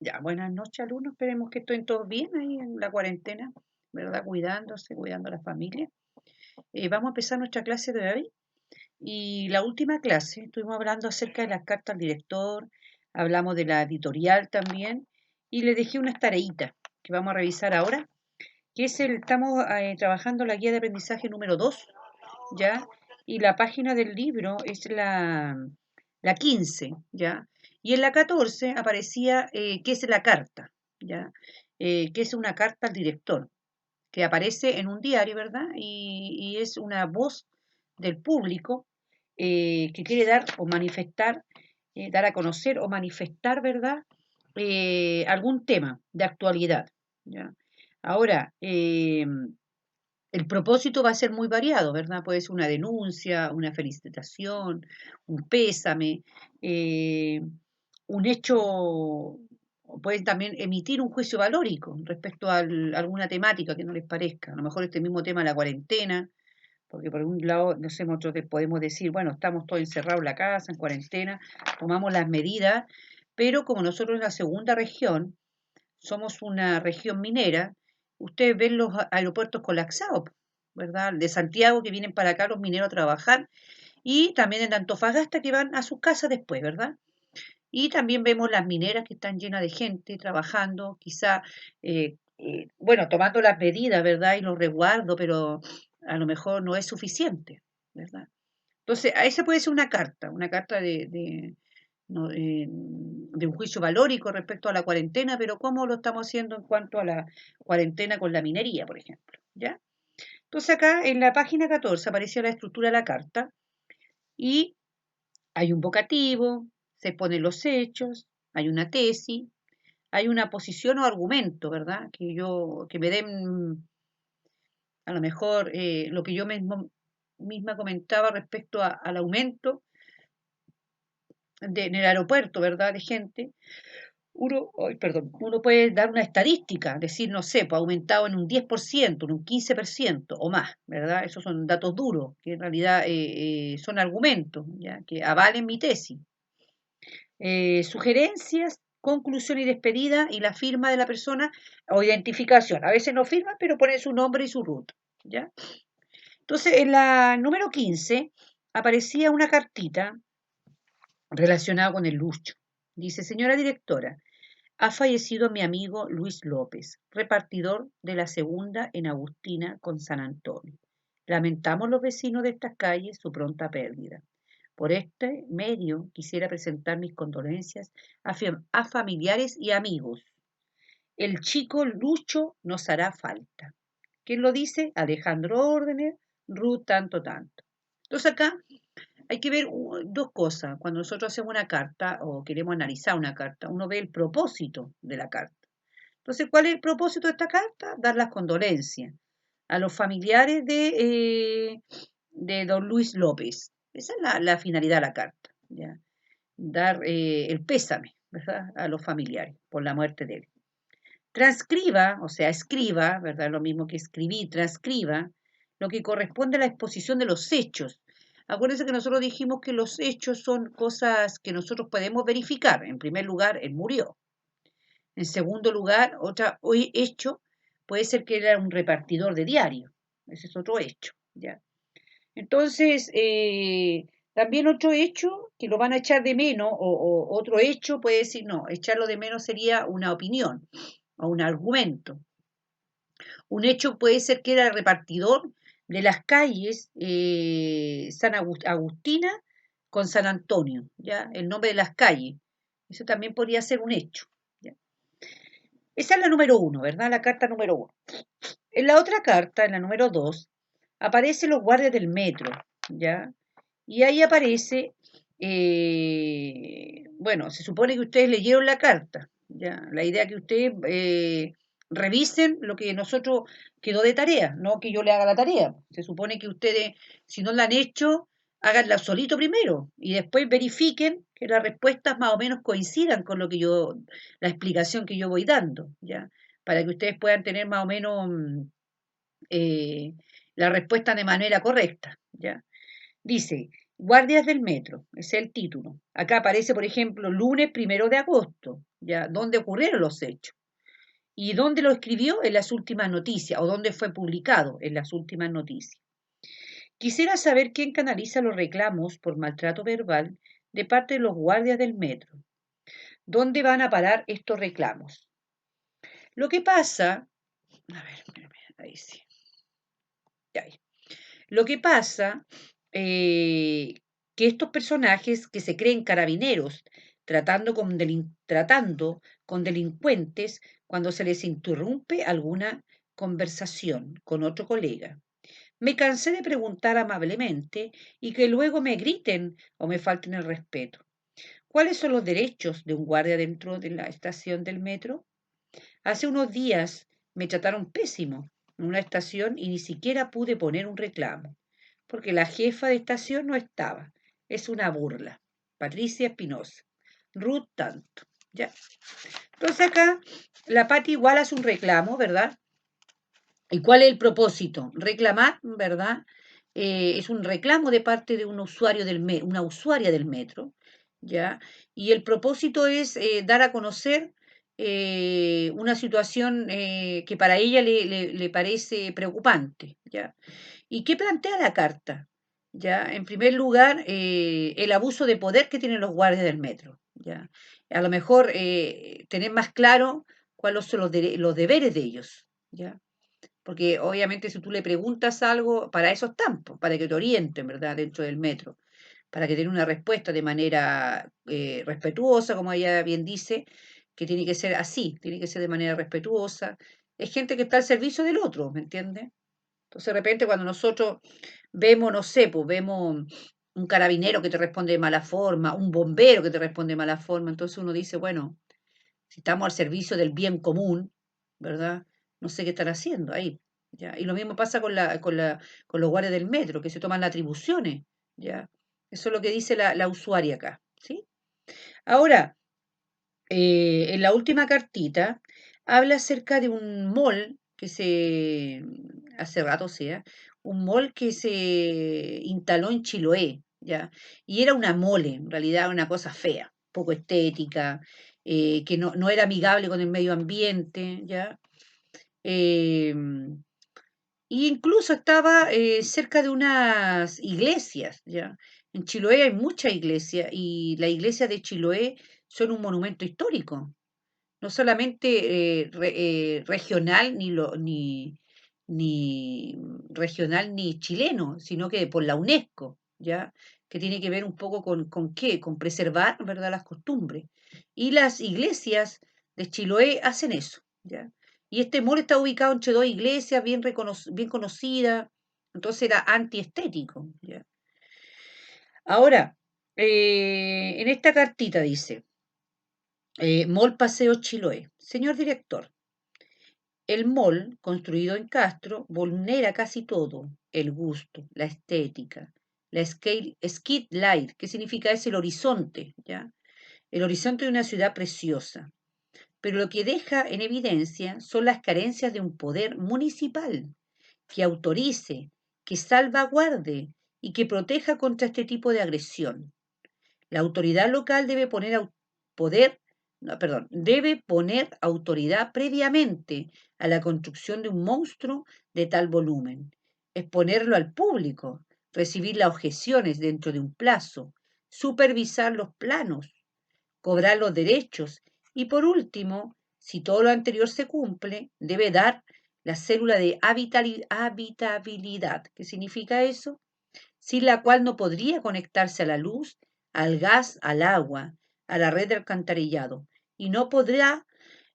Ya, buenas noches, alumnos. Esperemos que estén todos bien ahí en la cuarentena, ¿verdad? Cuidándose, cuidando a la familia. Vamos a empezar nuestra clase de hoy. Y la última clase estuvimos hablando acerca de las cartas al director, hablamos de la editorial también, y les dejé unas tareitas que vamos a revisar ahora, que estamos trabajando la guía de aprendizaje número 2, ¿ya? Y la página del libro es la 15, ¿ya? Y en la 14 aparecía qué es la carta, ¿ya? Que es una carta al director, que aparece en un diario, ¿verdad? Y es una voz del público que quiere dar o manifestar, dar a conocer o manifestar, ¿verdad? Algún tema de actualidad, ¿ya? Ahora, el propósito va a ser muy variado, ¿verdad? Puede ser una denuncia, una felicitación, un pésame, eh, un hecho, o pueden también emitir un juicio valórico respecto a alguna temática que no les parezca. A lo mejor este mismo tema de la cuarentena, porque por un lado, no sé, nosotros podemos decir, bueno, estamos todos encerrados en la casa, en cuarentena, tomamos las medidas, pero como nosotros en la segunda región somos una región minera, ustedes ven los aeropuertos colapsados, ¿verdad? De Santiago que vienen para acá los mineros a trabajar y también en Antofagasta que van a sus casas después, ¿verdad? Y también vemos las mineras que están llenas de gente trabajando, quizá, bueno, tomando las medidas, ¿verdad? Y los resguardos, pero a lo mejor no es suficiente, ¿verdad? Entonces, a esa puede ser una carta no, de un juicio valórico respecto a la cuarentena, pero ¿cómo lo estamos haciendo en cuanto a la cuarentena con la minería, por ejemplo? ¿Ya? Entonces acá en la página 14 apareció la estructura de la carta y hay un vocativo, se ponen los hechos, hay una tesis, hay una posición o argumento, ¿verdad? Que me den a lo mejor lo que yo misma comentaba respecto al aumento en el aeropuerto, ¿verdad? De gente. Ay, perdón, uno puede dar una estadística, decir, no sé, pues ha aumentado en un 10%, en un 15% o más, ¿verdad? Esos son datos duros, que en realidad son argumentos, ¿ya? Que avalen mi tesis. Sugerencias, conclusión y despedida y la firma de la persona o identificación. A veces no firma, pero pone su nombre y su ruta, ¿ya? Entonces, en la número 15 aparecía una cartita relacionada con el lucho. Dice, señora directora, ha fallecido mi amigo Luis López, repartidor de la segunda en Agustina con San Antonio. Lamentamos los vecinos de estas calles su pronta pérdida. Por este medio quisiera presentar mis condolencias a familiares y amigos. El chico Lucho nos hará falta. ¿Quién lo dice? Alejandro Órdenes, Ruth tanto tanto. Entonces acá hay que ver dos cosas. Cuando nosotros hacemos una carta o queremos analizar una carta, uno ve el propósito de la carta. Entonces, ¿cuál es el propósito de esta carta? Dar las condolencias a los familiares de don Luis López. Esa es la finalidad de la carta, ¿ya? Dar el pésame, ¿verdad? A los familiares por la muerte de él. Transcriba, o sea, escriba, ¿verdad? Lo mismo que escribí, transcriba lo que corresponde a la exposición de los hechos. Acuérdense que nosotros dijimos que los hechos son cosas que nosotros podemos verificar. En primer lugar, él murió. En segundo lugar, otro hecho puede ser que era un repartidor de diario. Ese es otro hecho, ¿ya? Entonces, también otro hecho que lo van a echar de menos, o otro hecho puede decir, no, echarlo de menos sería una opinión o un argumento. Un hecho puede ser que era repartidor de las calles San Agustina con San Antonio, ¿ya? El nombre de las calles. Eso también podría ser un hecho, ¿ya? Esa es la número uno, ¿verdad? La carta número uno. En la otra carta, en la número dos, aparecen los guardias del metro, ¿ya? Y ahí aparece, bueno, se supone que ustedes leyeron la carta, ¿ya? La idea es que ustedes revisen lo que nosotros quedó de tarea, no que yo le haga la tarea. Se supone que ustedes, si no la han hecho, háganla solito primero y después verifiquen que las respuestas más o menos coincidan con lo que la explicación que yo voy dando, ¿ya? Para que ustedes puedan tener más o menos eh, la respuesta de manera correcta, ¿ya? Dice, Guardias del metro, ese es el título. Acá aparece, por ejemplo, lunes 1 de agosto, ya, dónde ocurrieron los hechos. ¿Y dónde lo escribió? En las últimas noticias, o dónde fue publicado en las últimas noticias. Quisiera saber quién canaliza los reclamos por maltrato verbal de parte de los guardias del metro. ¿Dónde van a parar estos reclamos? Lo que pasa, a ver, espérame, ahí sí, ya ahí. Lo que pasa, que estos personajes que se creen carabineros tratando con delincuentes cuando se les interrumpe alguna conversación con otro colega. Me cansé de preguntar amablemente y que luego me griten o me falten el respeto. ¿Cuáles son los derechos de un guardia dentro de la estación del metro? Hace unos días me trataron pésimo en una estación y ni siquiera pude poner un reclamo, porque la jefa de estación no estaba. Es una burla. Patricia Espinosa. Ruth Tanto. Ya. Entonces acá la Pati igual hace un reclamo, ¿verdad? ¿Y cuál es el propósito? Reclamar, ¿verdad? Es un reclamo de parte de un usuario una usuaria del metro, ¿ya? Y el propósito es dar a conocer una situación que para ella le parece preocupante, ¿ya? ¿Y qué plantea la carta? ¿Ya? En primer lugar, el abuso de poder que tienen los guardias del metro, ¿ya? A lo mejor tener más claro cuáles son los deberes de ellos, ¿ya? Porque obviamente si tú le preguntas algo, para eso están, para que te orienten, ¿verdad? Dentro del metro, para que den una respuesta de manera respetuosa, como ella bien dice, que tiene que ser así, tiene que ser de manera respetuosa. Es gente que está al servicio del otro, ¿me entiendes? Entonces de repente cuando nosotros vemos, no sé, pues vemos un carabinero que te responde de mala forma, un bombero que te responde de mala forma, entonces uno dice, bueno, si estamos al servicio del bien común, ¿verdad? No sé qué están haciendo ahí, ¿ya? Y lo mismo pasa con los guardias del metro, que se toman las atribuciones, ¿ya? Eso es lo que dice la usuaria acá, ¿sí? Ahora, en la última cartita, habla acerca de un mall hace rato, o sea, un mall que se instaló en Chiloé, ¿ya? Y era una mole, en realidad una cosa fea, poco estética, que no era amigable con el medio ambiente, ¿ya? Y incluso estaba cerca de unas iglesias, ¿ya? En Chiloé hay muchas iglesias y las iglesias de Chiloé son un monumento histórico, no solamente regional ni regional ni chileno, sino que por la UNESCO, ¿ya? Que tiene que ver un poco con qué, con preservar, ¿verdad?, las costumbres. Y las iglesias de Chiloé hacen eso, ¿ya? Y este mall está ubicado entre dos iglesias bien conocidas, entonces era antiestético, ¿ya? Ahora, en esta cartita dice, Mall Paseo Chiloé. Señor director, el mall, construido en Castro, vulnera casi todo, el gusto, la estética, la skid light, ¿qué significa? Es el horizonte, ¿ya? El horizonte de una ciudad preciosa. Pero lo que deja en evidencia son las carencias de un poder municipal que autorice, que salvaguarde y que proteja contra este tipo de agresión. La autoridad local debe poner autoridad previamente a la construcción de un monstruo de tal volumen, exponerlo al público, recibir las objeciones dentro de un plazo, supervisar los planos, cobrar los derechos y por último, si todo lo anterior se cumple, debe dar la célula de habitabilidad. ¿Qué significa eso? Sin la cual no podría conectarse a la luz, al gas, al agua, a la red de alcantarillado y no podrá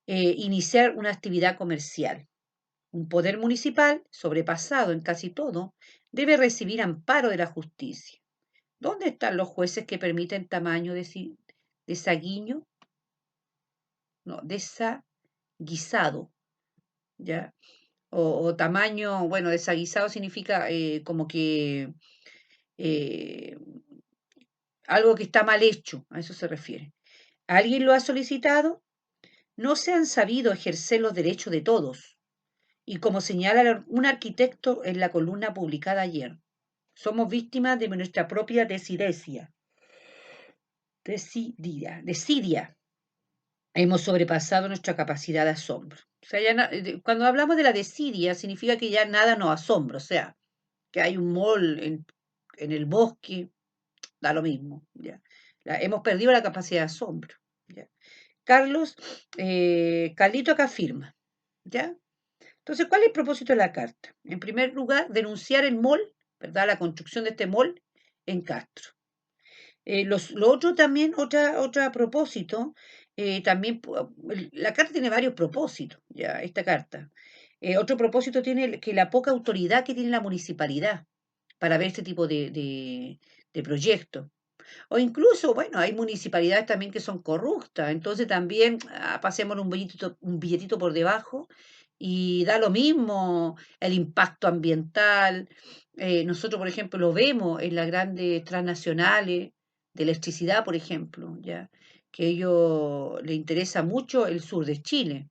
iniciar una actividad comercial. Un poder municipal, sobrepasado en casi todo, debe recibir amparo de la justicia. ¿Dónde están los jueces que permiten tamaño desaguiño? No, desaguisado, ¿ya? O tamaño, bueno, desaguisado significa como que eh, algo que está mal hecho, a eso se refiere. ¿Alguien lo ha solicitado? No se han sabido ejercer los derechos de todos. Y como señala un arquitecto en la columna publicada ayer, Somos víctimas de nuestra propia desidia. Desidia. Hemos sobrepasado nuestra capacidad de asombro. O sea, cuando hablamos de la desidia, significa que ya nada nos asombra. O sea, que hay un mall en el bosque, da lo mismo. ¿Ya? Hemos perdido la capacidad de asombro. ¿Ya? Carlito acá afirma. ¿Ya? Entonces, ¿cuál es el propósito de la carta? En primer lugar, denunciar el mall, ¿verdad? La construcción de este mall en Castro. Lo otro también, otra propósito, también la carta tiene varios propósitos, ya, esta carta. Otro propósito tiene que la poca autoridad que tiene la municipalidad para ver este tipo de proyectos. O incluso, bueno, hay municipalidades también que son corruptas, entonces también pasemos un billetito por debajo y da lo mismo el impacto ambiental. Nosotros, por ejemplo, lo vemos en las grandes transnacionales de electricidad, por ejemplo, ya que a ellos les interesa mucho el sur de Chile,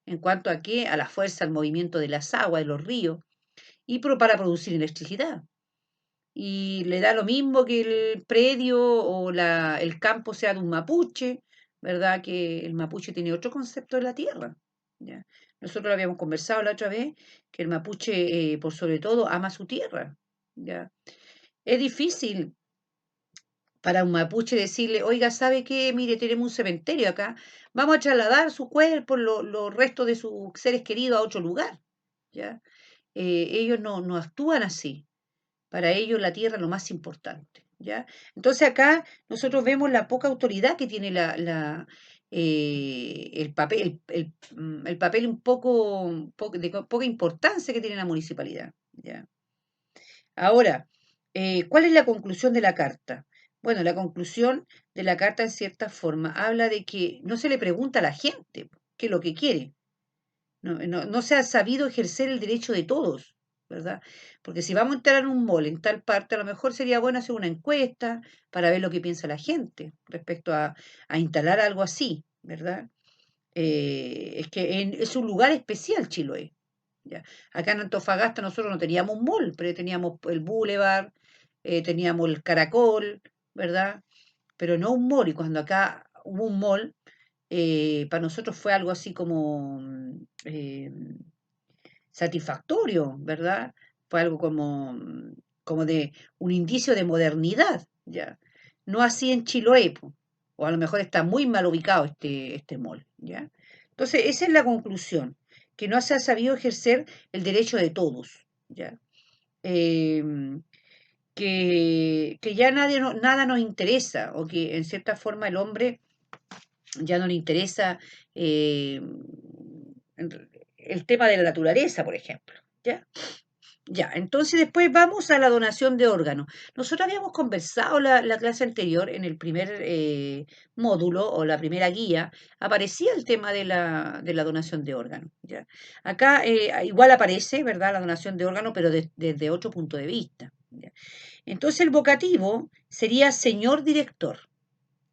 en cuanto a qué, a la fuerza, al movimiento de las aguas, de los ríos, y para producir electricidad y le da lo mismo que el predio o el campo sea de un mapuche, ¿verdad? Que el mapuche tiene otro concepto de la tierra. ¿Ya? Nosotros lo habíamos conversado la otra vez, que el mapuche, por sobre todo, ama su tierra. ¿Ya? Es difícil para un mapuche decirle, oiga, ¿sabe qué? Mire, tenemos un cementerio acá, vamos a trasladar su cuerpo, los restos de sus seres queridos a otro lugar. ¿Ya? Ellos no actúan así. Para ellos la tierra es lo más importante, ¿ya? Entonces acá nosotros vemos la poca autoridad que tiene el papel, el papel de poca importancia que tiene la municipalidad, ¿ya? Ahora, ¿cuál es la conclusión de la carta? Bueno, la conclusión de la carta en cierta forma habla de que no se le pregunta a la gente qué es lo que quiere, no se ha sabido ejercer el derecho de todos, ¿verdad? Porque si vamos a entrar en un mall en tal parte, a lo mejor sería bueno hacer una encuesta para ver lo que piensa la gente respecto a instalar algo así, ¿verdad? Es que es un lugar especial Chiloé. ¿Ya? Acá en Antofagasta nosotros no teníamos un mall, pero teníamos el Boulevard, teníamos el Caracol, ¿verdad? Pero no un mall. Y cuando acá hubo un mall, para nosotros fue algo así como satisfactorio, ¿verdad? Fue algo como de un indicio de modernidad, ¿ya? No así en Chiloé, po, o a lo mejor está muy mal ubicado este mall, ¿ya? Entonces, esa es la conclusión, que no se ha sabido ejercer el derecho de todos, ¿ya? Em, que ya nada nos interesa, o que en cierta forma el hombre ya no le interesa eh, el tema de la naturaleza, por ejemplo, ¿ya? Ya, entonces después vamos a la donación de órganos. Nosotros habíamos conversado la clase anterior, en el primer módulo o la primera guía, aparecía el tema de la donación de órganos. ¿Ya? Acá igual aparece, ¿verdad?, la donación de órganos, pero desde otro punto de vista. ¿Ya? Entonces el vocativo sería señor director.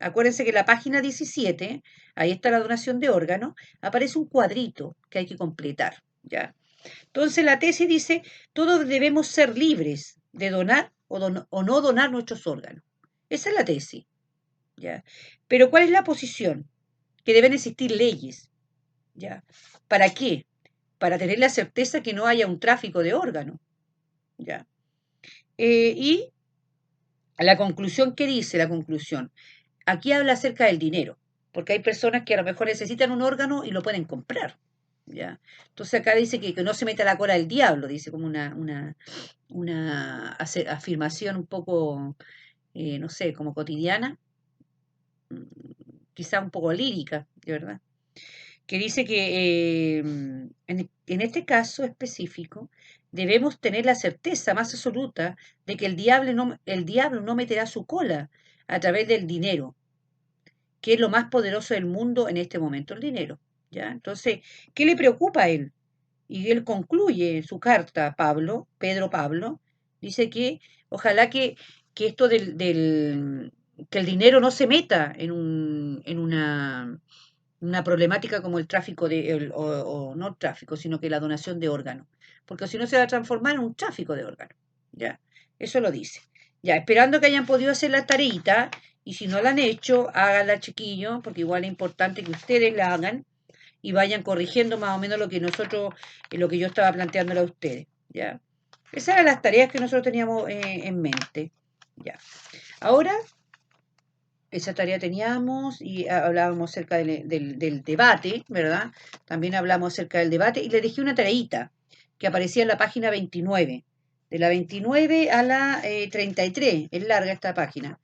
Acuérdense que en la página 17, ahí está la donación de órganos, aparece un cuadrito que hay que completar. ¿Ya? Entonces la tesis dice, todos debemos ser libres de donar o no donar nuestros órganos. Esa es la tesis. ¿Ya? Pero ¿cuál es la posición? Que deben existir leyes. ¿Ya? ¿Para qué? Para tener la certeza que no haya un tráfico de órganos. ¿Ya? Y la conclusión, ¿qué dice la conclusión? Aquí habla acerca del dinero, porque hay personas que a lo mejor necesitan un órgano y lo pueden comprar. ¿Ya? Entonces acá dice que no se meta la cola del diablo, dice como una afirmación un poco, no sé, como cotidiana, quizá un poco lírica, de verdad, que dice que en este caso específico debemos tener la certeza más absoluta de que el diablo no meterá su cola a través del dinero, que es lo más poderoso del mundo en este momento, el dinero. ¿Ya? Entonces, ¿qué le preocupa a él? Y él concluye su carta, Pedro Pablo, dice que ojalá que esto que el dinero no se meta en una problemática como el tráfico o no el tráfico, sino que la donación de órganos, porque si no se va a transformar en un tráfico de órganos. ¿Ya? Eso lo dice. Ya, esperando que hayan podido hacer la tareita, y si no la han hecho, háganla, chiquillos, porque igual es importante que ustedes la hagan y vayan corrigiendo más o menos lo que nosotros, lo que yo estaba planteándole a ustedes. ¿Ya? Esas eran las tareas que nosotros teníamos en mente. Ya. Ahora, esa tarea teníamos y hablábamos acerca del debate, ¿verdad? También hablamos acerca del debate y le dejé una tareita que aparecía en la página 29. De la 29 a la 33. Es larga esta página.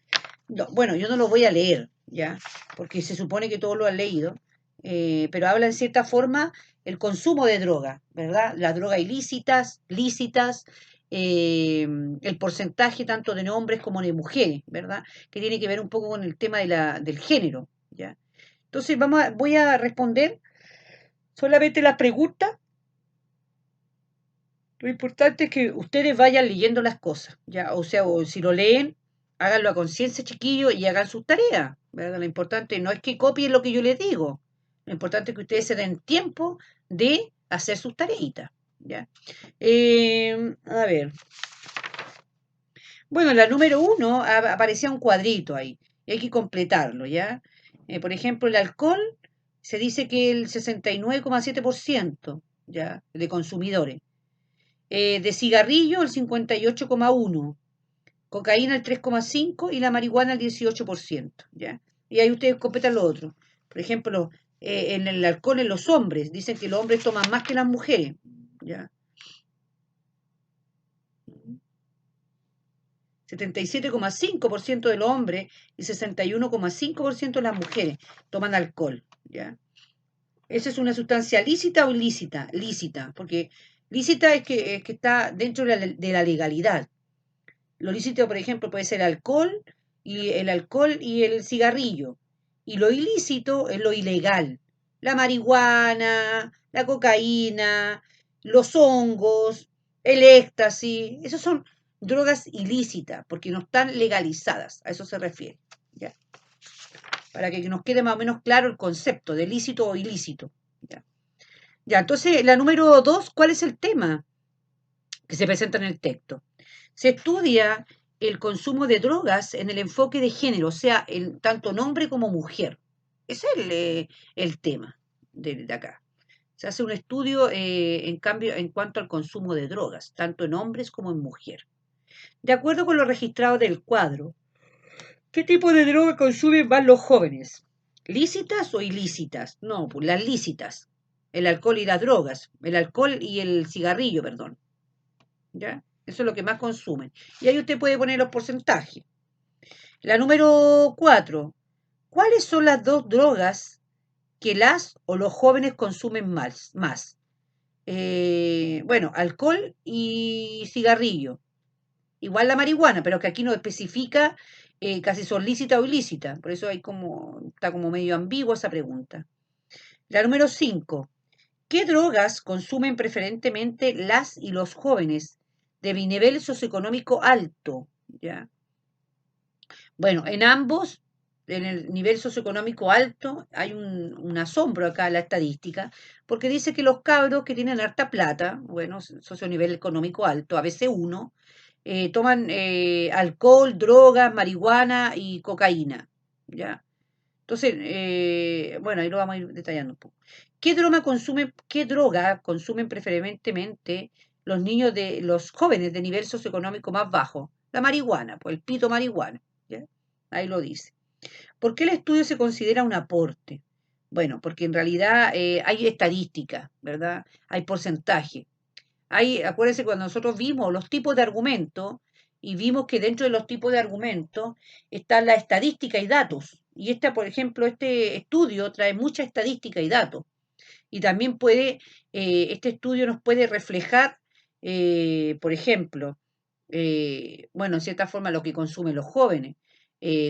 No, bueno, yo no lo voy a leer, ¿ya? Porque se supone que todos lo han leído, pero habla en cierta forma el consumo de droga, ¿verdad? Las drogas ilícitas, lícitas, el porcentaje tanto de hombres como de mujeres, ¿verdad? Que tiene que ver un poco con el tema del género, ¿ya? Entonces voy a responder solamente las preguntas. Lo importante es que ustedes vayan leyendo las cosas, ¿ya? O sea, o si lo leen, háganlo a conciencia, chiquillos, y hagan sus tareas, ¿verdad? Lo importante no es que copien lo que yo les digo. Lo importante es que ustedes se den tiempo de hacer sus tareitas, ¿ya? A ver. Bueno, la número 1 aparecía un cuadrito ahí, y hay que completarlo, ¿ya? Por ejemplo, el alcohol se dice que el 69,7%, ¿ya? De consumidores. De cigarrillo el 58,1%, cocaína el 3,5% y la marihuana el 18%, ¿ya? Y ahí ustedes completan lo otro. Por ejemplo, en el alcohol en los hombres, dicen que los hombres toman más que las mujeres, ¿ya? 77,5% de los hombres y 61,5% de las mujeres toman alcohol, ¿ya? ¿Esa es una sustancia lícita o ilícita? Lícita, porque lícita es que está dentro de la legalidad. Lo lícito, por ejemplo, puede ser el alcohol y el cigarrillo. Y lo ilícito es lo ilegal. La marihuana, la cocaína, los hongos, el éxtasis. Esas son drogas ilícitas porque no están legalizadas. A eso se refiere. ¿Ya? Para que nos quede más o menos claro el concepto de lícito o ilícito. ¿Ya? Ya, entonces, la número 2, ¿cuál es el tema que se presenta en el texto? Se estudia el consumo de drogas en el enfoque de género, o sea, tanto en hombre como mujer. Ese es el tema de acá. Se hace un estudio, en cambio, en cuanto al consumo de drogas, tanto en hombres como en mujer. De acuerdo con lo registrado del cuadro, ¿qué tipo de droga consumen más los jóvenes? ¿Lícitas o ilícitas? No, pues las lícitas. El alcohol y las drogas. El alcohol y el cigarrillo, perdón. ¿Ya? Eso es lo que más consumen. Y ahí usted puede poner los porcentajes. La número 4. ¿Cuáles son las dos drogas que las o los jóvenes consumen más? Bueno, alcohol y cigarrillo. Igual la marihuana, pero que aquí no especifica casi son lícita o ilícita. Por eso está como medio ambigua esa pregunta. La número 5. ¿Qué drogas consumen preferentemente las y los jóvenes de nivel socioeconómico alto? ¿Ya? Bueno, en ambos, en el nivel socioeconómico alto, hay un asombro acá en la estadística, porque dice que los cabros que tienen harta plata, bueno, nivel económico alto, a veces uno, toman alcohol, drogas, marihuana y cocaína, ¿ya? Entonces, bueno, ahí lo vamos a ir detallando un poco. ¿Qué droga consumen preferentemente los niños los jóvenes de nivel socioeconómico más bajo? La marihuana, pues el pito marihuana, ¿ya? Ahí lo dice. ¿Por qué el estudio se considera un aporte? Bueno, porque en realidad hay estadística, ¿verdad? Hay porcentaje. Acuérdense cuando nosotros vimos los tipos de argumentos y vimos que dentro de los tipos de argumentos está la estadística y datos. Y por ejemplo, este estudio trae mucha estadística y datos. Y también este estudio nos puede reflejar, por ejemplo, bueno, en cierta forma lo que consumen los jóvenes,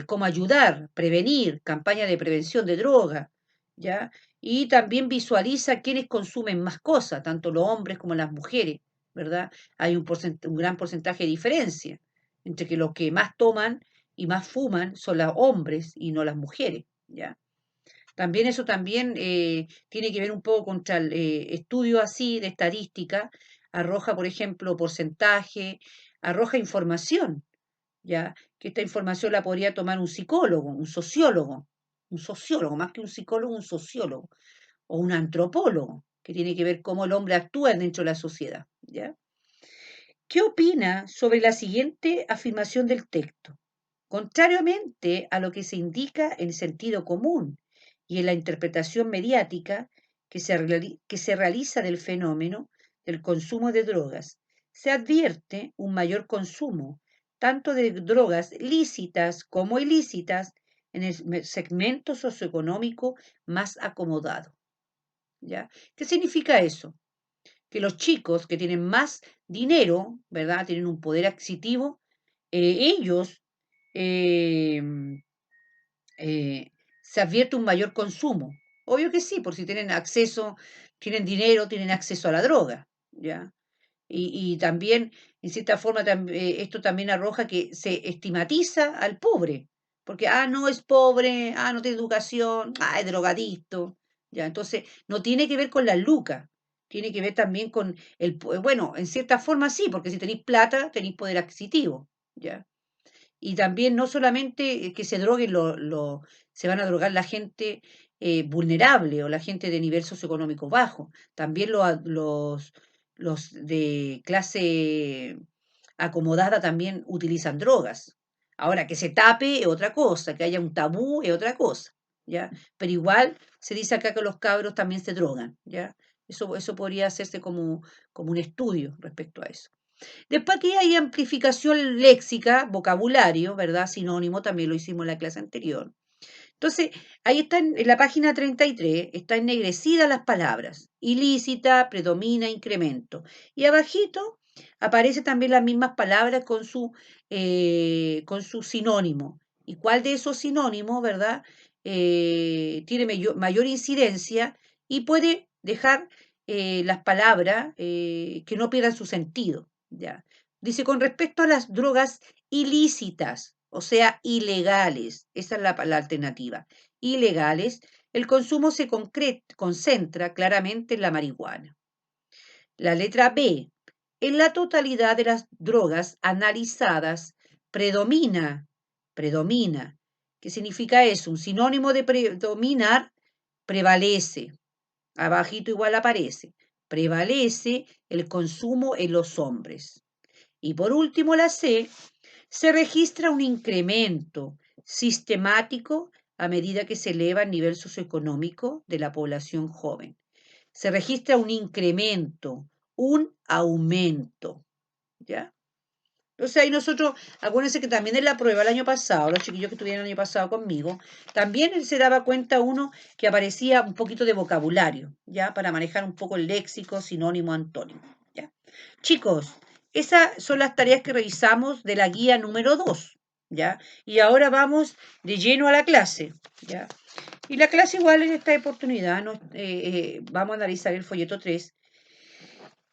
cómo ayudar, prevenir, campaña de prevención de drogas, ¿ya? Y también visualiza quiénes consumen más cosas, tanto los hombres como las mujeres, ¿verdad? Hay un gran porcentaje de diferencia entre que los que más toman y más fuman son los hombres y no las mujeres, ¿ya? También eso también tiene que ver un poco contra el estudio así de estadística, arroja, por ejemplo, porcentaje, arroja información, ¿ya? Que esta información la podría tomar un psicólogo, un sociólogo, más que un psicólogo, un sociólogo, o un antropólogo, que tiene que ver cómo el hombre actúa dentro de la sociedad, ¿ya? ¿Qué opina sobre la siguiente afirmación del texto? Contrariamente a lo que se indica en sentido común y en la interpretación mediática que se realiza del fenómeno del consumo de drogas, se advierte un mayor consumo, tanto de drogas lícitas como ilícitas, en el segmento socioeconómico más acomodado. ¿Ya? ¿Qué significa eso? Que los chicos que tienen más dinero, ¿verdad? Tienen un poder adquisitivo, ellos eh, eh, se advierte un mayor consumo. Obvio que sí, por si tienen acceso, tienen dinero, tienen acceso a la droga, ¿ya? Y también, en cierta forma, esto también arroja que se estigmatiza al pobre, porque, no es pobre, no tiene educación, es drogadicto, ya, entonces no tiene que ver con las lucas, tiene que ver también con bueno, en cierta forma sí, porque si tenéis plata, tenéis poder adquisitivo, ya. Y también no solamente que se droguen, se van a drogar la gente vulnerable o la gente de nivel socioeconómico bajo, también los de clase acomodada también utilizan drogas. Ahora, que se tape es otra cosa, que haya un tabú es otra cosa, ¿ya? Pero igual se dice acá que los cabros también se drogan, ¿ya? Eso podría hacerse como un estudio respecto a eso. Después aquí hay amplificación léxica, vocabulario, ¿verdad? Sinónimo, también lo hicimos en la clase anterior. Entonces, ahí está en la página 33, está ennegrecida las palabras. Ilícita, predomina, incremento. Y abajito aparece también las mismas palabras con su sinónimo. ¿Y cuál de esos sinónimos, verdad? Tiene mayor incidencia y puede dejar las palabras que no pierdan su sentido. ¿Ya? Dice, con respecto a las drogas ilícitas, o sea, ilegales, esa es la alternativa, ilegales, el consumo se concentra claramente en la marihuana. La letra B, en la totalidad de las drogas analizadas, predomina. ¿Qué significa eso? Un sinónimo de predominar, prevalece. Abajito igual aparece. Prevalece el consumo en los hombres. Y por último, la C, se registra un incremento sistemático a medida que se eleva el nivel socioeconómico de la población joven. Se registra un incremento, un aumento, ¿ya? Entonces ahí nosotros, acuérdense que también en la prueba el año pasado, los chiquillos que estuvieron el año pasado conmigo, también se daba cuenta uno que aparecía un poquito de vocabulario, ¿ya? Para manejar un poco el léxico, sinónimo, antónimo, ¿ya? Chicos, esas son las tareas que revisamos de la guía número 2, ¿ya? Y ahora vamos de lleno a la clase, ¿ya? Y la clase igual en esta oportunidad vamos a analizar el folleto 3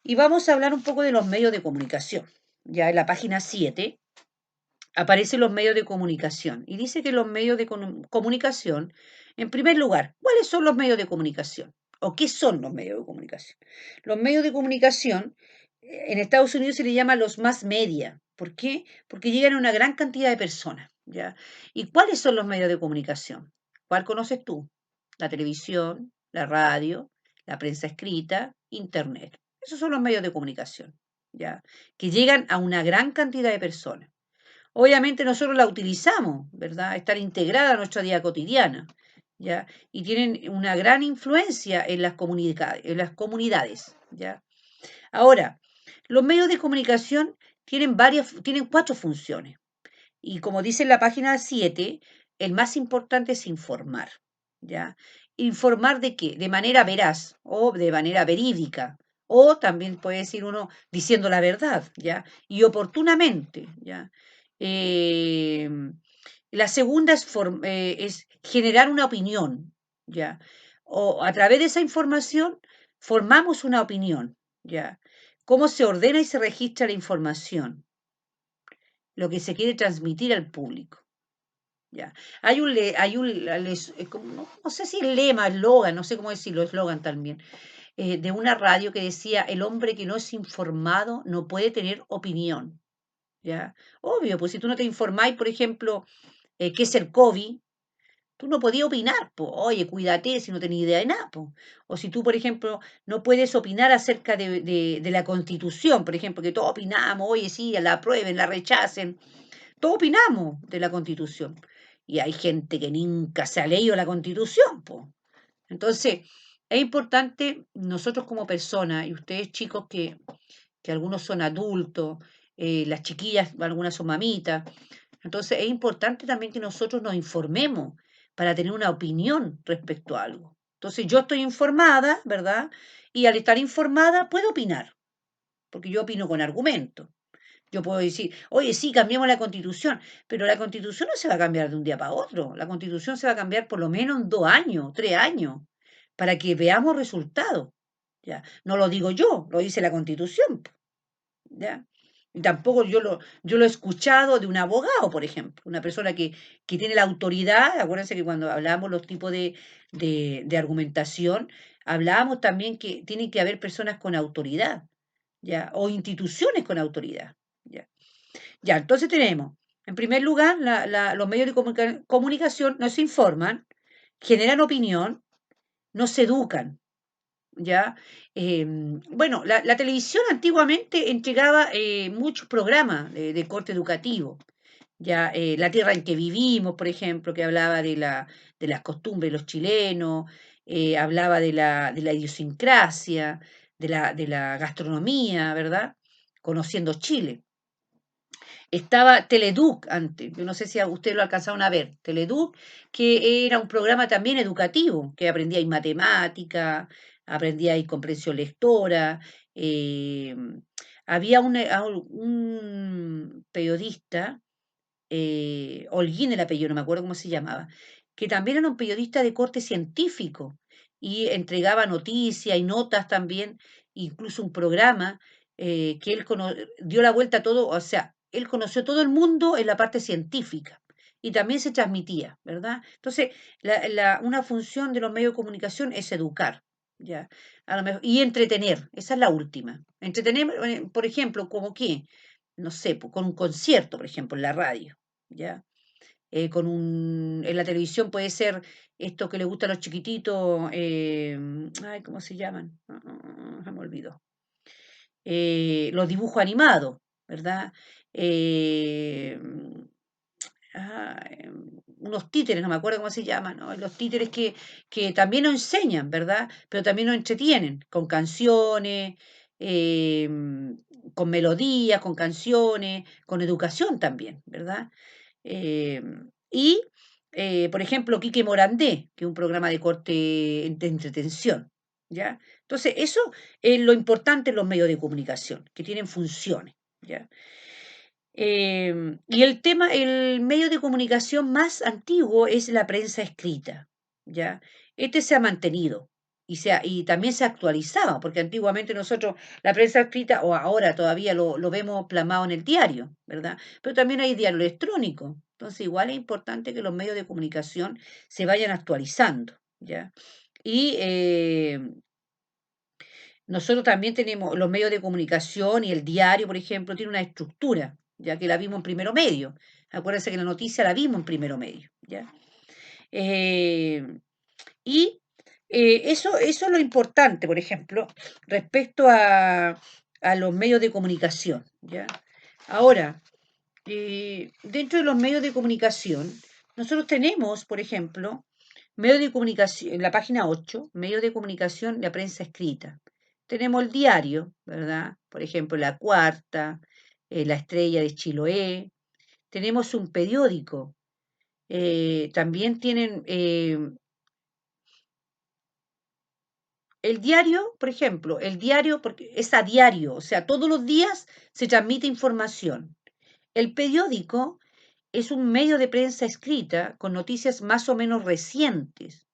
y vamos a hablar un poco de los medios de comunicación. Ya en la página 7 aparecen los medios de comunicación y dice que los medios de comunicación, en primer lugar, ¿cuáles son los medios de comunicación? ¿O qué son los medios de comunicación? Los medios de comunicación en Estados Unidos se les llama los mass media. ¿Por qué? Porque llegan a una gran cantidad de personas, ¿ya? ¿Y cuáles son los medios de comunicación? ¿Cuál conoces tú? La televisión, la radio, la prensa escrita, internet. Esos son los medios de comunicación, ¿ya? Que llegan a una gran cantidad de personas. Obviamente nosotros la utilizamos, ¿verdad? Están integradas a nuestra vida cotidiana, ¿ya? Y tienen una gran influencia en las comunidades, ¿ya? Ahora, los medios de comunicación tienen 4 funciones. Y como dice en la página 7, el más importante es informar, ¿ya? ¿Informar de qué? De manera veraz o de manera verídica. O también puede decir uno diciendo la verdad, ¿ya? Y oportunamente, ¿ya? La segunda es generar una opinión, ¿ya? O a través de esa información formamos una opinión, ¿ya? ¿Cómo se ordena y se registra la información? Lo que se quiere transmitir al público. Ya. No sé si el lema, eslogan, no sé cómo decirlo, eslogan también, de una radio que decía, el hombre que no es informado no puede tener opinión. ¿ya? Obvio, pues si tú no te informáis, por ejemplo, qué es el COVID, tú no podías opinar, po. Oye, cuídate si no tenés idea de nada, po. O si tú, por ejemplo, no puedes opinar acerca de la Constitución, por ejemplo, que todos opinamos, oye, sí, la aprueben, la rechacen, todos opinamos de la Constitución. Y hay gente que nunca se ha leído la Constitución, po. Entonces, es importante nosotros como personas, y ustedes chicos que algunos son adultos, las chiquillas, algunas son mamitas, entonces es importante también que nosotros nos informemos para tener una opinión respecto a algo. Entonces yo estoy informada, ¿verdad? Y al estar informada puedo opinar, porque yo opino con argumentos. Yo puedo decir, oye, sí, cambiamos la constitución, pero la constitución no se va a cambiar de un día para otro. La constitución se va a cambiar por lo menos en 2 años, 3 años, para que veamos resultados. ¿Ya? No lo digo yo, lo dice la constitución. ¿Ya? Y tampoco yo lo he escuchado de un abogado, por ejemplo, una persona que tiene la autoridad. Acuérdense que cuando hablábamos los tipos de argumentación, hablábamos también que tienen que haber personas con autoridad, ¿ya? O instituciones con autoridad, ¿ya? Ya, entonces tenemos, en primer lugar, los medios de comunicación nos informan, generan opinión, nos educan, ¿ya? Bueno, la televisión antiguamente entregaba muchos programas de corte educativo, ya La tierra en que vivimos, por ejemplo, que hablaba de las costumbres de los chilenos, hablaba de la idiosincrasia, de la gastronomía, ¿verdad? Conociendo Chile. Estaba Teleduc antes, yo no sé si a ustedes lo alcanzaron a ver, Teleduc, que era un programa también educativo, que aprendía matemática, aprendía comprensión lectora. eh, Había un periodista, Holguín el apellido, no me acuerdo cómo se llamaba, que también era un periodista de corte científico y entregaba noticias y notas también, incluso un programa que él dio la vuelta a todo, o sea, él conoció todo el mundo en la parte científica y también se transmitía, ¿verdad? Entonces, una función de los medios de comunicación es educar, ¿ya? A lo mejor, y entretener, esa es la última. Entretener, por ejemplo, como qué, no sé, con un concierto, por ejemplo, en la radio, ¿ya? En la televisión puede ser esto que le gusta a los chiquititos, ay, ¿cómo se llaman? Se me olvidó. Los dibujos animados, ¿verdad? Eh, Unos títeres, no me acuerdo cómo se llaman, ¿no? Los títeres que también nos enseñan, ¿verdad? Pero también nos entretienen con canciones, eh, con melodías, con canciones, con educación también, ¿verdad? Eh, y, por ejemplo, Quique Morandé, que es un programa de corte de entretención, ¿ya? Entonces, eso es lo importante en los medios de comunicación, que tienen funciones, ¿ya? Y el medio de comunicación más antiguo es la prensa escrita, ¿ya? Este se ha mantenido y también se ha actualizado, porque antiguamente nosotros la prensa escrita, o ahora todavía lo vemos plasmado en el diario, ¿verdad? Pero también hay diario electrónico. Entonces, igual es importante que los medios de comunicación se vayan actualizando, ¿ya? Y nosotros también tenemos los medios de comunicación y el diario, por ejemplo, tiene una estructura, ya que la vimos en primero medio. Acuérdense que la noticia la vimos en primero medio, ¿ya? Eh, y eso es lo importante, por ejemplo, respecto a los medios de comunicación, ¿ya? Ahora, dentro de los medios de comunicación, nosotros tenemos, por ejemplo, medios de comunicación, en la página 8, medios de comunicación, la prensa escrita. Tenemos el diario, ¿verdad? Por ejemplo, La Cuarta, La Estrella de Chiloé. Tenemos un periódico. También tienen el diario, por ejemplo, el diario porque es a diario, o sea, todos los días se transmite información. El periódico es un medio de prensa escrita con noticias más o menos recientes,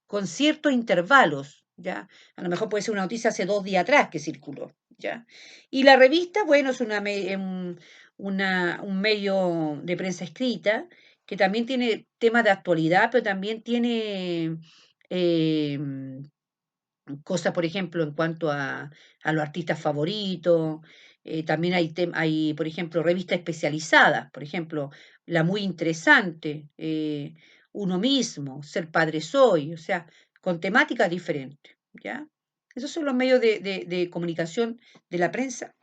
con ciertos intervalos, ¿ya? A lo mejor puede ser una noticia hace 2 días atrás que circuló, ¿ya? Y la revista, bueno, es un medio de prensa escrita que también tiene temas de actualidad, pero también tiene, eh, cosas, por ejemplo, en cuanto a los artistas favoritos. También hay, por ejemplo, revistas especializadas, por ejemplo, La Muy Interesante, Uno Mismo, Ser Padre Soy, o sea, con temáticas diferentes, ¿ya? Esos son los medios de comunicación de la prensa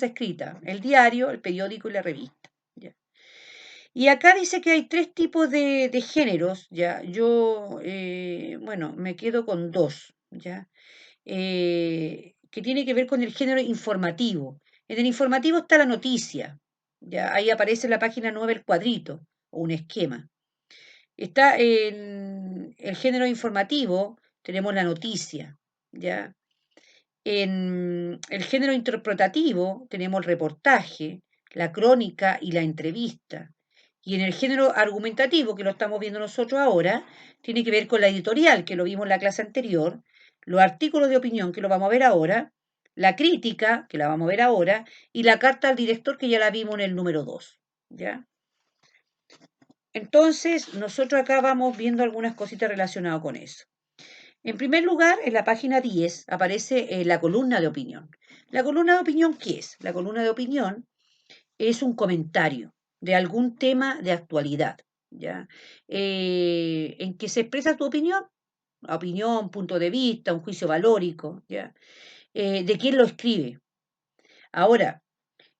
escrita, el diario, el periódico y la revista, ¿ya? Y acá dice que hay tres tipos de géneros, ¿ya? Yo, bueno, me quedo con dos, ¿ya? Que tiene que ver con el género informativo. En el informativo está la noticia, ¿ya? Ahí aparece en la página 9 el cuadrito o un esquema. Está en el género informativo, tenemos la noticia, ¿ya? En el género interpretativo tenemos el reportaje, la crónica y la entrevista. Y en el género argumentativo, que lo estamos viendo nosotros ahora, tiene que ver con la editorial, que lo vimos en la clase anterior, los artículos de opinión, que lo vamos a ver ahora, la crítica, que la vamos a ver ahora, y la carta al director, que ya la vimos en el número 2. ¿Ya? Entonces, nosotros acá vamos viendo algunas cositas relacionadas con eso. En primer lugar, en la página 10 aparece la columna de opinión. ¿La columna de opinión qué es? La columna de opinión es un comentario de algún tema de actualidad, ¿ya? En que se expresa tu opinión, punto de vista, un juicio valórico, ¿ya? De quién lo escribe. Ahora,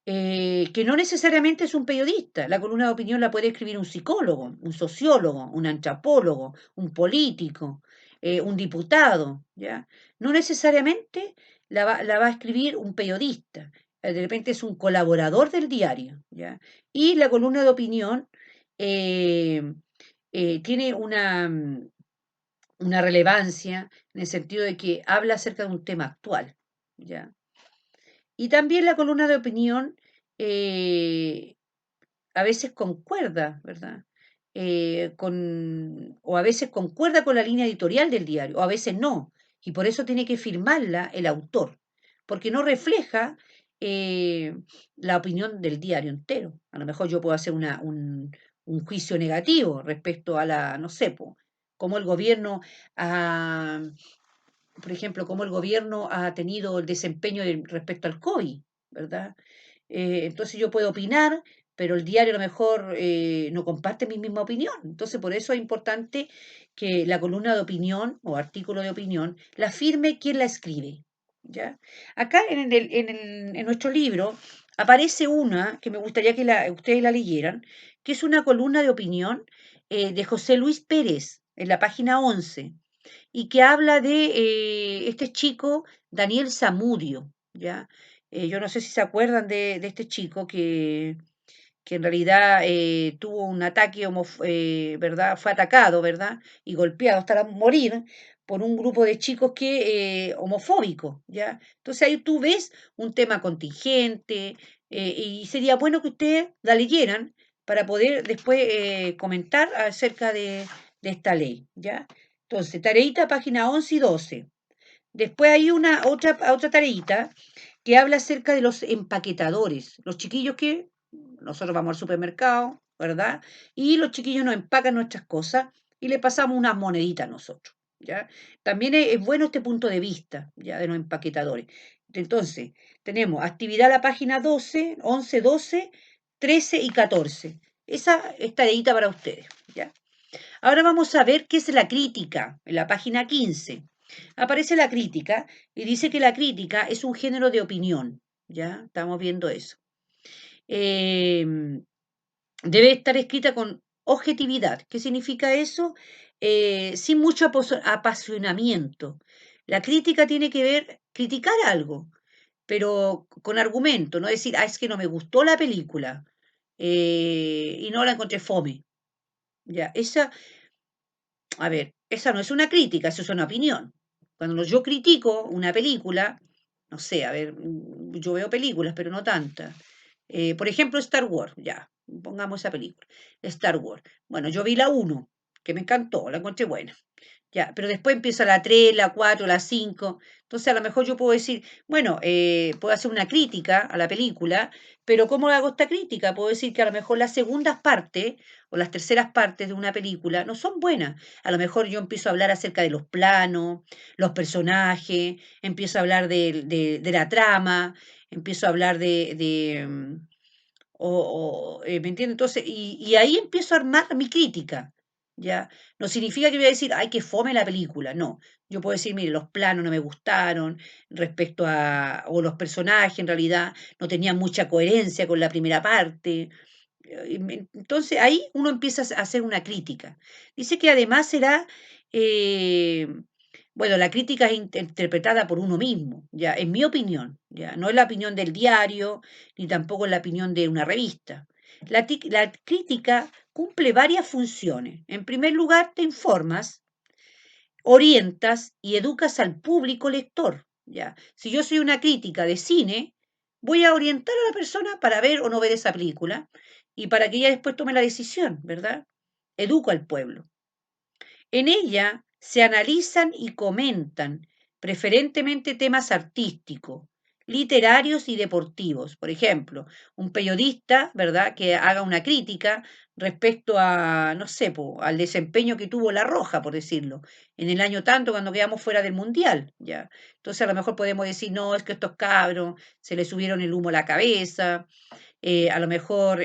que no necesariamente es un periodista. La columna de opinión la puede escribir un psicólogo, un sociólogo, un antropólogo, un político, un diputado, ¿ya? No necesariamente la va a escribir un periodista. De repente es un colaborador del diario, ¿ya? Y la columna de opinión eh, tiene una relevancia en el sentido de que habla acerca de un tema actual, ¿ya? Y también la columna de opinión eh, a veces concuerda, ¿verdad? O a veces concuerda con la línea editorial del diario, o a veces no. Y por eso tiene que firmarla el autor, porque no refleja eh, la opinión del diario entero. A lo mejor yo puedo hacer un juicio negativo respecto a la, no sé, cómo el gobierno ha, por ejemplo, cómo el gobierno ha tenido el desempeño respecto al COVID, ¿verdad? Entonces yo puedo opinar, pero el diario a lo mejor no comparte mi misma opinión. Entonces por eso es importante que la columna de opinión o artículo de opinión la firme quien la escribe. ¿Ya? Acá en nuestro libro aparece una que me gustaría que ustedes la leyeran, que es una columna de opinión de José Luis Pérez en la página 11 y que habla de este chico, Daniel Zamudio, ¿ya? Yo no sé si se acuerdan de este chico que en realidad tuvo un ataque, ¿verdad? Fue atacado, ¿verdad? Y golpeado hasta morir por un grupo de chicos que homofóbicos, ¿ya? Entonces ahí tú ves un tema contingente y sería bueno que ustedes la leyeran para poder después comentar acerca de esta ley, ¿ya? Entonces, tareita, página 11 y 12. Después hay otra tareita que habla acerca de los empaquetadores, los chiquillos que nosotros vamos al supermercado, ¿verdad? Y los chiquillos nos empacan nuestras cosas y le pasamos unas moneditas a nosotros, ¿ya? También es bueno este punto de vista, ¿ya? De los empaquetadores. Entonces, tenemos actividad a la página 12, 11, 12, 13 y 14. Esa es tareita para ustedes, ¿ya? Ahora vamos a ver qué es la crítica, en la página 15. Aparece la crítica y dice que la crítica es un género de opinión. ¿Ya? Estamos viendo eso. Debe estar escrita con objetividad. ¿Qué significa eso? Sin mucho apasionamiento. La crítica tiene que ver, criticar algo, pero con argumento, no decir, es que no me gustó la película y no la encontré fome. Ya, a ver, esa no es una crítica, eso es una opinión. Cuando yo critico una película, no sé, a ver, yo veo películas, pero no tantas. Por ejemplo, Star Wars, ya, pongamos esa película. Star Wars. Bueno, yo vi la uno que me encantó, la encontré buena. Ya, pero después empiezo a la 3, la 4, la 5. Entonces a lo mejor yo puedo decir, bueno, puedo hacer una crítica a la película, pero ¿cómo hago esta crítica? Puedo decir que a lo mejor las segundas partes o las terceras partes de una película no son buenas. A lo mejor yo empiezo a hablar acerca de los planos, los personajes, empiezo a hablar de la trama, empiezo a hablar ¿me entiendes? Entonces, y ahí empiezo a armar mi crítica, ¿ya? No significa que voy a decir, ay, que fome la película, no. Yo puedo decir, mire, los planos no me gustaron respecto o los personajes en realidad no tenían mucha coherencia con la primera parte. Entonces ahí uno empieza a hacer una crítica. Dice que además será, eh, bueno, la crítica es interpretada por uno mismo, ya, en mi opinión, ya, no es la opinión del diario, ni tampoco es la opinión de una revista. La crítica cumple varias funciones. En primer lugar, te informas, orientas y educas al público lector, ya. Si yo soy una crítica de cine, voy a orientar a la persona para ver o no ver esa película y para que ella después tome la decisión, ¿verdad? Educo al pueblo. En ella se analizan y comentan preferentemente temas artísticos, literarios y deportivos. Por ejemplo, un periodista, ¿verdad?, que haga una crítica respecto a, no sé, al desempeño que tuvo La Roja, por decirlo, en el año tanto cuando quedamos fuera del Mundial, ¿ya? Entonces a lo mejor podemos decir, no, es que estos cabros se les subieron el humo a la cabeza, a lo mejor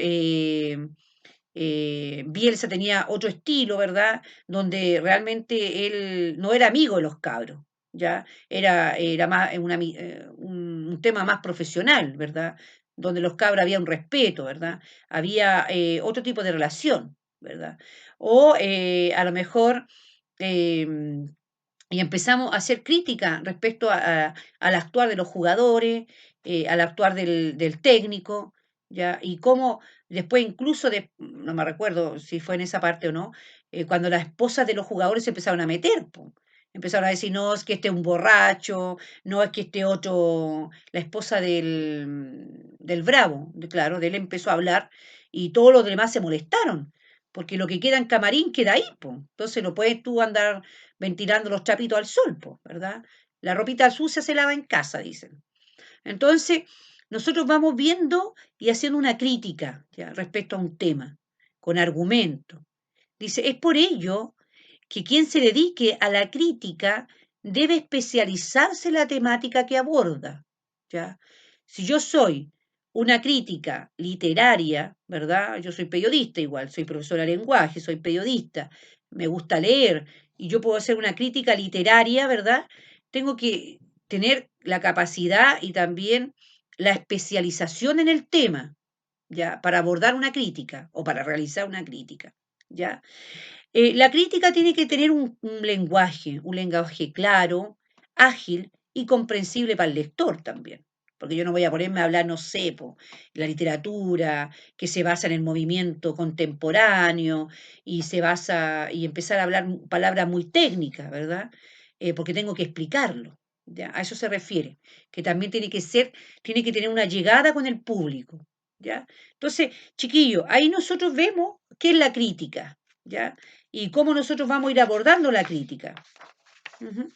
Bielsa tenía otro estilo, ¿verdad? Donde realmente él no era amigo de los cabros, ¿ya? Era más un tema más profesional, ¿verdad? Donde los cabros había un respeto, ¿verdad? Había otro tipo de relación, ¿verdad? O a lo mejor, y empezamos a hacer crítica respecto al actuar de los jugadores, al actuar del técnico, ¿ya? Y cómo después incluso, no me recuerdo si fue en esa parte o no, cuando las esposas de los jugadores se empezaron a meter, po. Empezaron a decir, no, es que este es un borracho, no es que este otro, la esposa del Bravo, claro, de él empezó a hablar y todos los demás se molestaron, porque lo que queda en camarín queda ahí, po. Entonces no puedes tú andar ventilando los trapitos al sol, po, ¿verdad? La ropita sucia se lava en casa, dicen. Entonces, nosotros vamos viendo y haciendo una crítica, ¿ya?, respecto a un tema, con argumento. Dice, es por ello que quien se dedique a la crítica debe especializarse en la temática que aborda, ¿ya? Si yo soy una crítica literaria, ¿verdad? Yo soy periodista igual, soy profesora de lenguaje, soy periodista, me gusta leer y yo puedo hacer una crítica literaria, ¿verdad? Tengo que tener la capacidad y también la especialización en el tema, ¿ya? Para abordar una crítica o para realizar una crítica, ¿ya? La crítica tiene que tener un lenguaje claro, ágil y comprensible para el lector también. Porque yo no voy a ponerme a hablar, no sé, la literatura que se basa en el movimiento contemporáneo y empezar a hablar palabras muy técnicas, ¿verdad? Porque tengo que explicarlo. ¿Ya? A eso se refiere, que también tiene que tener una llegada con el público. ¿Ya? Entonces, chiquillos, ahí nosotros vemos qué es la crítica, ¿ya? Y cómo nosotros vamos a ir abordando la crítica. Ujú.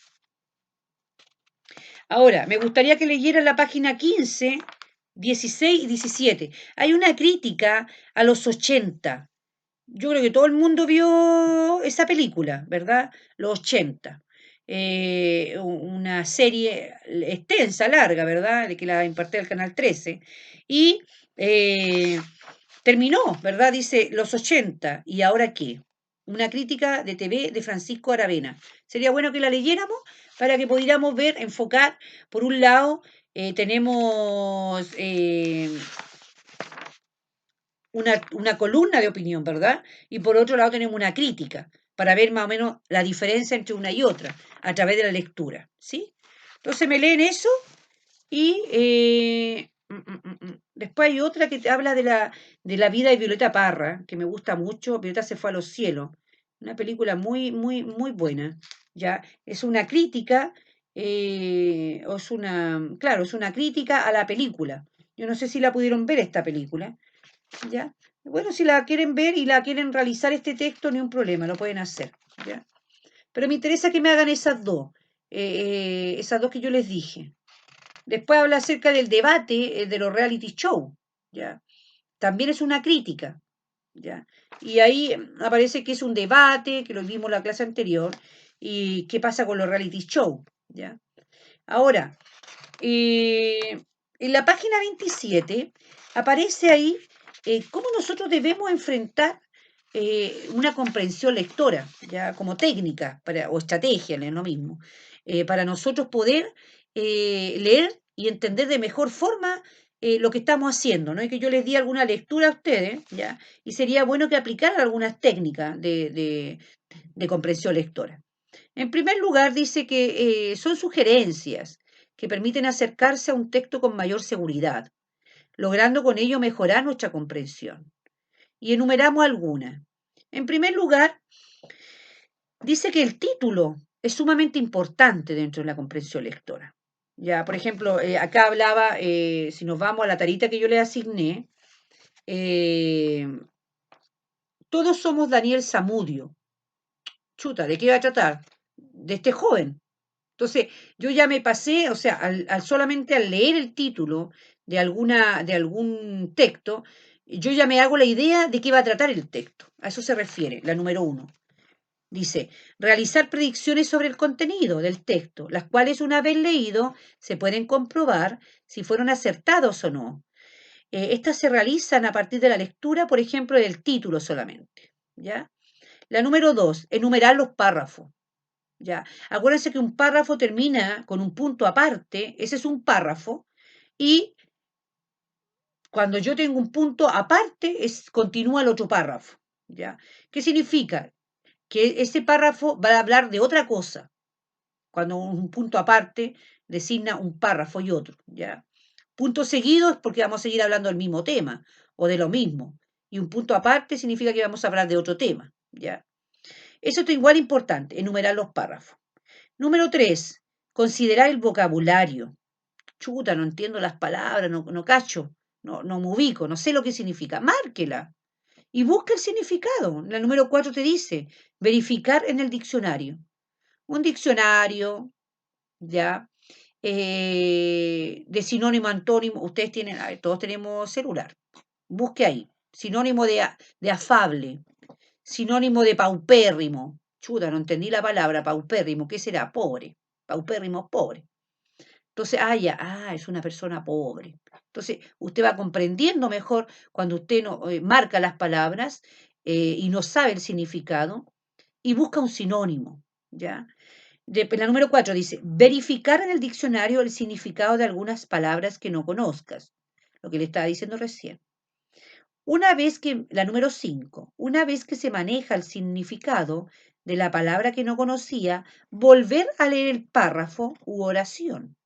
Ahora, me gustaría que leyeran la página 15, 16 y 17. Hay una crítica a los 80. Yo creo que todo el mundo vio esa película, ¿verdad? Los 80. Una serie extensa, larga, ¿verdad? De que la impartió el Canal 13. Y terminó, ¿verdad? Dice los 80. ¿Y ahora qué? Una crítica de TV de Francisco Aravena. Sería bueno que la leyéramos para que pudiéramos ver, enfocar. Por un lado, tenemos una columna de opinión, ¿verdad? Y por otro lado tenemos una crítica, para ver más o menos la diferencia entre una y otra, a través de la lectura, ¿sí? Entonces me leen eso y después hay otra que te habla de la vida de Violeta Parra, que me gusta mucho. Violeta se fue a los cielos. Una película muy, muy, muy buena. ¿Ya? Es una crítica, claro, es una crítica a la película. Yo no sé si la pudieron ver esta película. ¿Ya? Bueno, si la quieren ver y la quieren realizar este texto, ni un problema, lo pueden hacer. ¿Ya? Pero me interesa que me hagan esas dos que yo les dije. Después habla acerca del debate de los reality show, ¿ya? También es una crítica, ¿ya? Y ahí aparece que es un debate, que lo vimos en la clase anterior, y qué pasa con los reality show, ¿ya? Ahora, en la página 27 aparece ahí cómo nosotros debemos enfrentar una comprensión lectora, ya como técnica o estrategia, es lo mismo, para nosotros poder leer y entender de mejor forma lo que estamos haciendo, ¿no? Y que yo les di alguna lectura a ustedes, ¿ya? Y sería bueno que aplicaran algunas técnicas de comprensión lectora. En primer lugar, dice que son sugerencias que permiten acercarse a un texto con mayor seguridad, logrando con ello mejorar nuestra comprensión. Y enumeramos algunas. En primer lugar, dice que el título es sumamente importante dentro de la comprensión lectora. Ya, por ejemplo, acá hablaba, si nos vamos a la tarita que yo le asigné, eh, todos somos Daniel Zamudio. Chuta, ¿de qué va a tratar? De este joven. Entonces, yo ya me pasé, o sea, solamente al leer el título de algún texto, yo ya me hago la idea de qué va a tratar el texto. A eso se refiere, la número 1. Dice, realizar predicciones sobre el contenido del texto, las cuales una vez leído se pueden comprobar si fueron acertados o no. Estas se realizan a partir de la lectura, por ejemplo, del título solamente. ¿Ya? La número 2, enumerar los párrafos. ¿Ya? Acuérdense que un párrafo termina con un punto aparte, ese es un párrafo, y cuando yo tengo un punto aparte, continúa el otro párrafo. ¿Ya? ¿Qué significa? Que ese párrafo va a hablar de otra cosa, cuando un punto aparte designa un párrafo y otro. ¿Ya? Punto seguido es porque vamos a seguir hablando del mismo tema o de lo mismo. Y un punto aparte significa que vamos a hablar de otro tema. ¿Ya? Eso es igual importante, enumerar los párrafos. Número 3, considerar el vocabulario. Chuta, no entiendo las palabras, no cacho, no me ubico, no sé lo que significa. Márquela y busca el significado. La número 4 te dice, verificar en el diccionario. Un diccionario, ¿ya? De sinónimo, antónimo, ustedes tienen, todos tenemos celular. Busque ahí. Sinónimo de afable, sinónimo de paupérrimo. Chuta, no entendí la palabra paupérrimo. ¿Qué será? Pobre. Paupérrimo, pobre. Entonces, es una persona pobre. Entonces, usted va comprendiendo mejor cuando usted no, marca las palabras y no sabe el significado y busca un sinónimo, ¿ya? La número 4 dice, verificar en el diccionario el significado de algunas palabras que no conozcas, lo que le estaba diciendo recién. La número 5, una vez que se maneja el significado de la palabra que no conocía, volver a leer el párrafo u oración.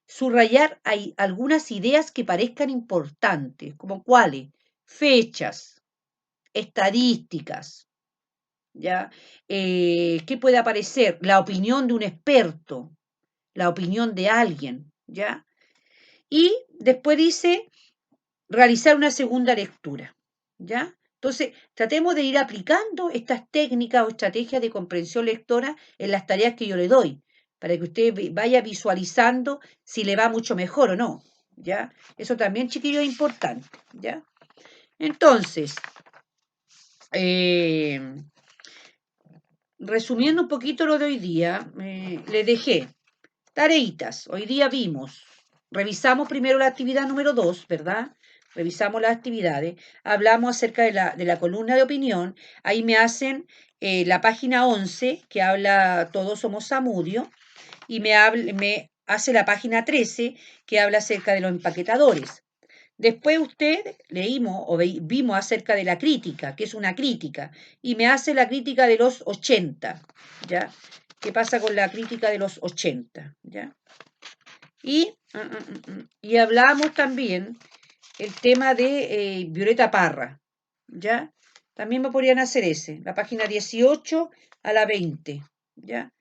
Subrayar hay algunas ideas que parezcan importantes, como cuáles, fechas, estadísticas, ¿ya? ¿Qué puede aparecer? La opinión de un experto, la opinión de alguien, ¿ya? Y después dice realizar una segunda lectura, ¿ya? Entonces, tratemos de ir aplicando estas técnicas o estrategias de comprensión lectora en las tareas que yo le doy, para que usted vaya visualizando si le va mucho mejor o no, ¿ya? Eso también, chiquillo, es importante, ¿ya? Entonces, eh, resumiendo un poquito lo de hoy día, le dejé tareitas. Hoy día revisamos primero la actividad número 2, ¿verdad? Revisamos las actividades, hablamos acerca de la columna de opinión, ahí me hacen la página 11, que habla Todos somos Zamudio, y me hace la página 13, que habla acerca de los empaquetadores. Después leímos o vimos acerca de la crítica, que es una crítica, y me hace la crítica de los 80, ¿ya? ¿Qué pasa con la crítica de los 80, ¿ya? Y hablamos también el tema de Violeta Parra, ¿ya? También me podrían hacer la página 18 a la 20, ¿ya?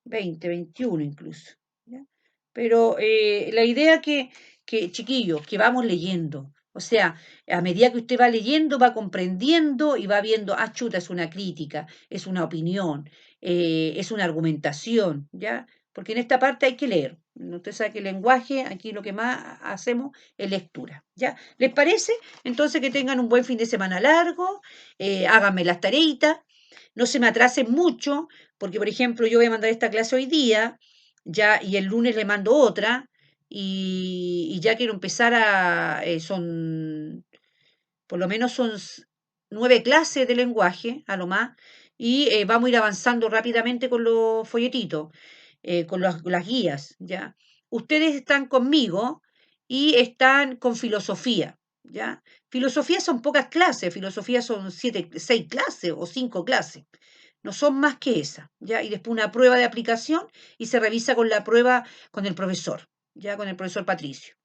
20, 21 incluso, ¿ya? Pero la idea chiquillos, que vamos leyendo. O sea, a medida que usted va leyendo, va comprendiendo y va viendo, chuta, es una crítica, es una opinión, es una argumentación, ¿ya? Porque en esta parte hay que leer. Usted sabe que el lenguaje, aquí lo que más hacemos es lectura, ¿ya? ¿Les parece? Entonces que tengan un buen fin de semana largo, háganme las tareitas, no se me atrasen mucho, porque por ejemplo yo voy a mandar esta clase hoy día, ya, y el lunes le mando otra, y ya quiero empezar son por lo menos son 9 clases de lenguaje, a lo más, y vamos a ir avanzando rápidamente con los folletitos, con las guías, ¿ya? Ustedes están conmigo y están con filosofía, ¿ya? Filosofía son pocas clases, filosofía son 6 clases o 5 clases, no son más que esa, ¿ya? Y después una prueba de aplicación y se revisa con la prueba con el profesor, ¿ya? Con el profesor Patricio.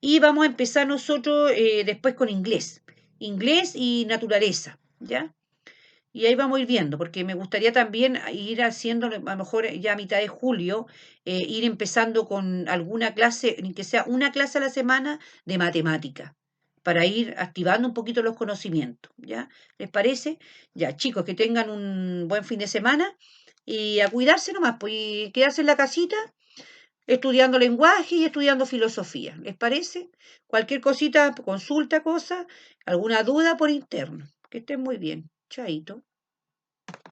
Y vamos a empezar nosotros después con inglés. Inglés y naturaleza, ¿ya? Y ahí vamos a ir viendo, porque me gustaría también ir haciendo, a lo mejor ya a mitad de julio, ir empezando con alguna clase, ni que sea una clase a la semana de matemática, para ir activando un poquito los conocimientos, ¿ya? ¿Les parece? Ya, chicos, que tengan un buen fin de semana y a cuidarse nomás, pues, y quedarse en la casita estudiando lenguaje y estudiando filosofía. ¿Les parece? Cualquier cosita, consulta, cosa, alguna duda por interno. Que estén muy bien. Chaito.